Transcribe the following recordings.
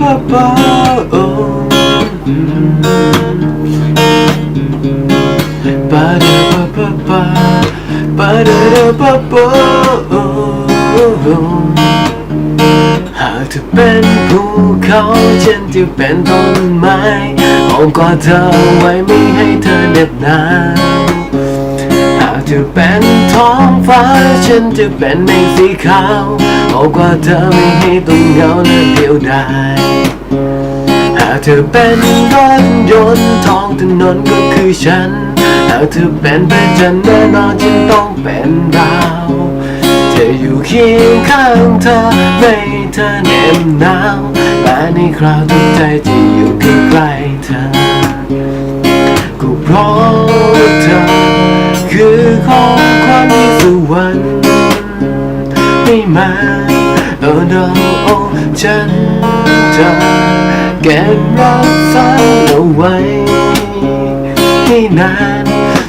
ba ba ba da ba ba ba ba da da ba ba หากเธอเป็นภูเขาฉันจะเป็นต้นไม้โอบกอดเธอไว้ไม่ให้เธอเหน็บหนาวหากเธอเป็นท้องฟ้าฉันจะเป็นเมฆสีขาวโอบกอดเธอไม่ให้ต้องเหงาและเดียวดายหากเธอเป็นรถยนต์ท้องถนนก็คือฉันหากเธอเป็นพระจันทร์แน่นอนฉันต้องเป็นดาวจะอยู่เคียงข้างเธอไม่ให้เธอเหน็บหนาวและในคราวทุกใจจะอยู่ใกล้ๆเธอก็เพราะเธอคือของขวัญที่สวรรค์ให้มาฉันจะเก็บรักษาเอาไว้ให้นาน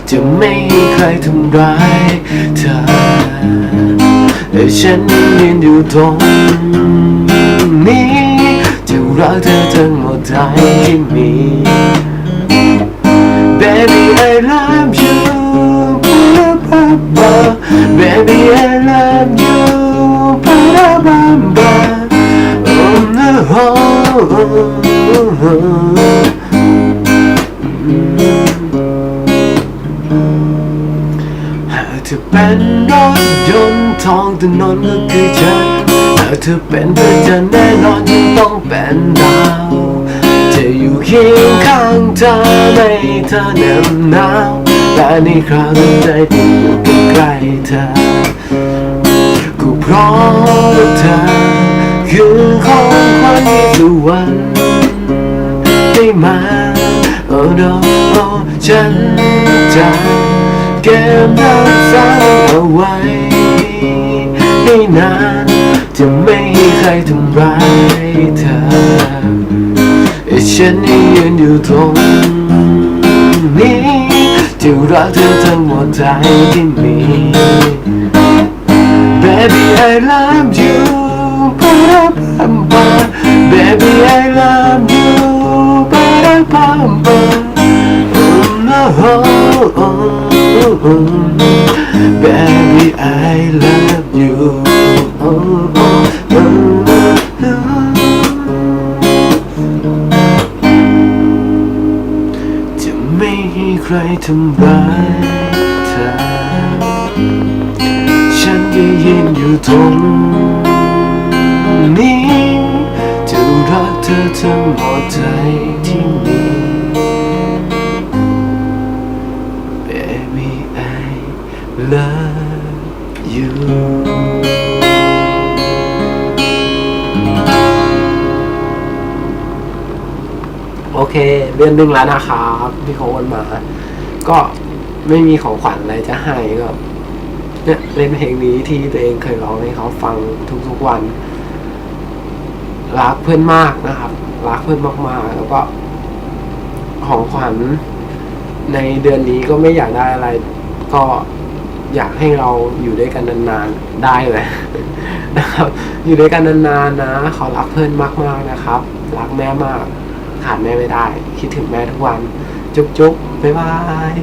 จะไม่ให้ใครทำร้ายเธอแต่ฉันยืนอยู่ตรงนี้จะรักเธอทั้งหมดใจที่มี Baby I love you Baby I love youหากเธอเป็นรถยนต์ท้องถนนก็คือฉันหากเธอเป็นพระจันทร์แน่นอนฉันต้องเป็นดาวจะอยู่เคียงข้างเธอไม่ให้เธอเหน็บหนาวและในคราวที่ใจที่อยู่ใกล้ๆเธอก็เพราะเธอคือของขวัญที่สวรรค์ให้มาฉันจะเก็บรักษาเอาไว้ให้นานจะไม่ให้ใครทำร้ายเธอฉันยังยืนอยู่ตรงนี้จะรักเธอทั้งหมดใจที่มี Baby I love you Baby I love you Baby I love you จะไม่ให้ใครทำร้ายเธอฉันจะยืนอยู่ตรงนี้จะรักเธอทั้งหมดใจที่มี Baby I love you โอเคเดือนหนึ่งแล้วนะครับที่เขาวนมาก็ไม่มีของขวัญอะไรจะให้ก็เนี่ยเล่นเพลงนี้ที่ตัวเองเคยร้องให้เขาฟังทุกๆวันรักเพื่อนมากนะครับรักเพื่อนมากๆแล้วก็ของขวัญในเดือนนี้ก็ไม่อยากได้อะไรก็อยากให้เราอยู่ด้วยกันนานๆได้เลยนะครับอยู่ด้วยกันนานๆนะขอรักเพื่อนมากๆนะครับรักแม่มากขาดแม่ไม่ได้คิดถึงแม่ทุกวันจุ๊บๆบ๊ายบาย